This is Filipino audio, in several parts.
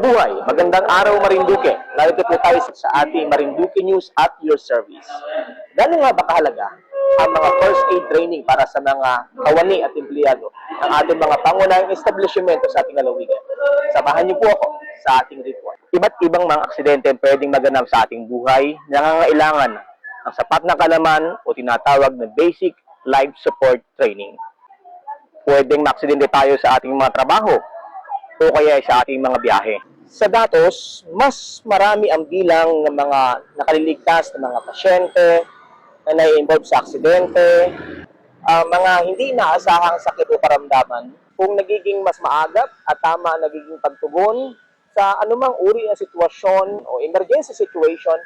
Mabuhay! Magandang araw Marinduque. Narito po tayo sa ating Marinduque News at your service. Gano'n nga ba kahalaga ang mga first aid training para sa mga kawani at empleyado ng ating mga pangunahing establishmento sa ating lalawigan? Samahan niyo po ako sa ating report. Iba't ibang mga aksidente pwedeng maganap sa ating buhay, nangangailangan ng sapat na kalaman o tinatawag na basic life support training. Pwedeng maaksidente tayo sa ating mga trabaho o kaya sa ating mga biyahe. Sa datos, mas marami ang bilang ng mga nakaliligtas na mga pasyente na nai-involve sa aksidente, mga hindi inaasahang sakit o karamdaman kung nagiging mas maagap at tama ang nagiging pagtugon sa anumang uri ng sitwasyon o emergency situation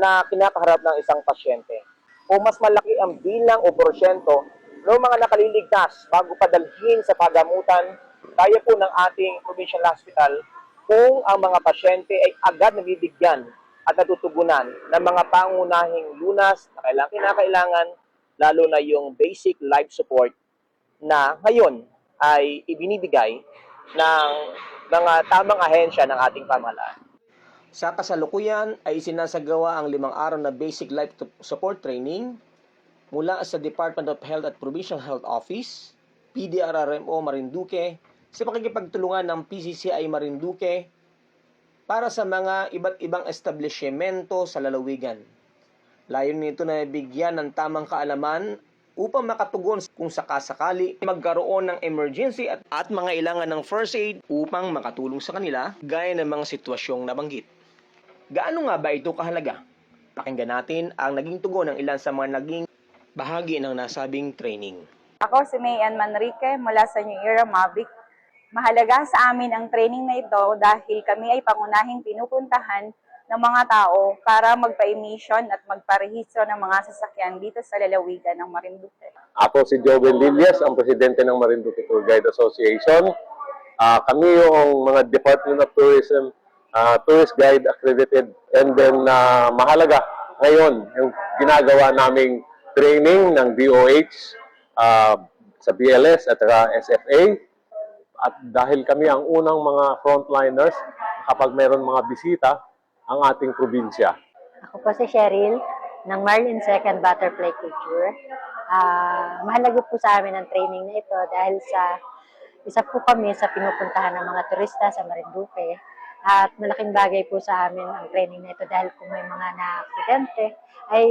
na kinakaharap ng isang pasyente. O mas malaki ang bilang o porsyento ng mga nakaliligtas bago padalhin sa pagamutan kaya po ng ating provincial hospital kung ang mga pasyente ay agad nabibigyan at natutugunan ng mga pangunahing lunas na kinakailangan, lalo na yung basic life support na ngayon ay ibinibigay ng mga tamang ahensya ng ating pamahalaan. Sa kasalukuyan ay isinasagawa ang 5 araw na basic life support training mula sa Department of Health at Provincial Health Office, PDRRMO Marinduque, sa pakikipagtulungan ng PCCI Marinduque para sa mga iba't ibang establishmento sa lalawigan. Layon nito na bigyan ng tamang kaalaman upang makatugon kung sakasakali magkaroon ng emergency at mga ilangan ng first aid upang makatulong sa kanila gaya ng mga sitwasyong nabanggit. Gaano nga ba ito kahalaga? Pakinggan natin ang naging tugon ng ilan sa mga naging bahagi ng nasabing training. Ako si Mayan Manrique mula sa New Era Mavic. Mahalaga sa amin ang training na ito dahil kami ay pangunahing pinupuntahan ng mga tao para magpa-emission at magparehistro ng mga sasakyan dito sa lalawigan ng Marinduque. Ako si Joel Lilias, ang presidente ng Marinduque Tour Guide Association. Kami yung mga Department of Tourism, Tourist Guide accredited, and then mahalaga ngayon yung ginagawa naming training ng DOH sa BLS at SFA. At dahil kami ang unang mga frontliners kapag mayroon mga bisita ang ating probinsya. Ako po si Cheryl ng Marlin Second Butterfly Culture. Mahalaga po sa amin ang training na ito dahil isa po kami sa pinupuntahan ng mga turista sa Marinduque. At malaking bagay po sa amin ang training na ito dahil kung may mga na-aksidente ay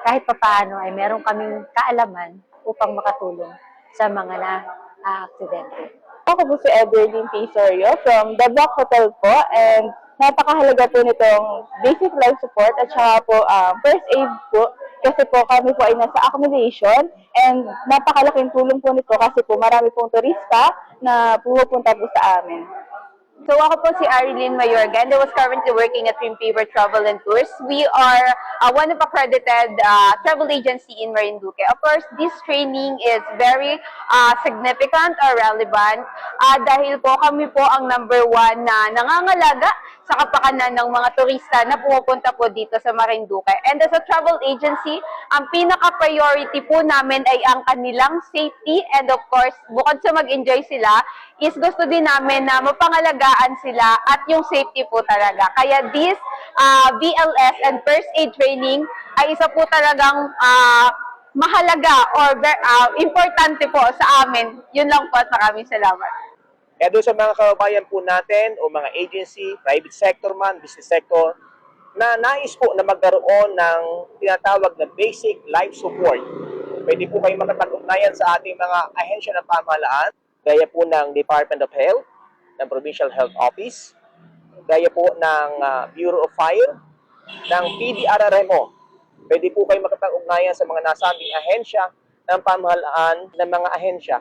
kahit papaano ay meron kaming kaalaman upang makatulong sa mga na-aksidente. Ako po si Evelyn Pisorio from The Block Hotel po, and napakahalaga po nitong basic life support at saka po first aid po kasi po kami po ay nasa accommodation and napakalaking tulong po nito kasi po marami pong turista na pumupunta po sa amin. So ako po si Arilyn Mayorga and I was currently working at Twin Fever Travel and Tours. We are one of accredited travel agency in Marinduque. Of course, this training is very significant or relevant dahil po kami po ang number 1 na nangangalaga sa kapakanan ng mga turista na pumupunta po dito sa Marinduque. And as a travel agency, ang pinaka-priority po namin ay ang kanilang safety and of course, bukod sa mag-enjoy sila, is gusto din namin na mapangalagaan sila at yung safety po talaga. Kaya this BLS and first aid training ay isa po talagang mahalaga or importante po sa amin. Yun lang po at maraming salamat. Kaya doon sa mga kababayan po natin o mga agency, private sector man, business sector, na nais po na magkaroon ng tinatawag na basic life support. Pwede po kayo makapag-ugnayan sa ating mga ahensya ng pamahalaan, gaya po ng Department of Health, ng Provincial Health Office, gaya po ng Bureau of Fire, ng PDRRMO. Pwede po kayo makapag-ugnayan sa mga nasabing ahensya ng pamahalaan ng mga ahensya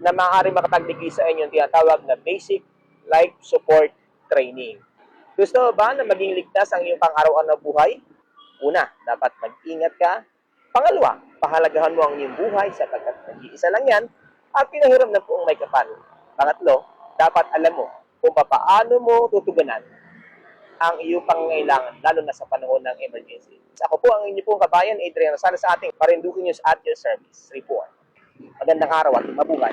na maaari makapagbigay sa inyo yung tinatawag na basic life support training. Gusto mo ba na maging ligtas ang iyong pang-araw-araw na buhay? Una, dapat mag-ingat ka. Pangalawa, pahalagahan mo ang iyong buhay sapagkat nag-iisa lang yan at pinahiram na po ang may kapal. Pangatlo, dapat alam mo kung paano mo tutugunan ang iyong pangangailangan, lalo na sa panahon ng emergency. Ako po ang inyong pong kabayan, Adrian Rosales, sa ating Marinduque News at your service report. Magandang araw at mabuhay.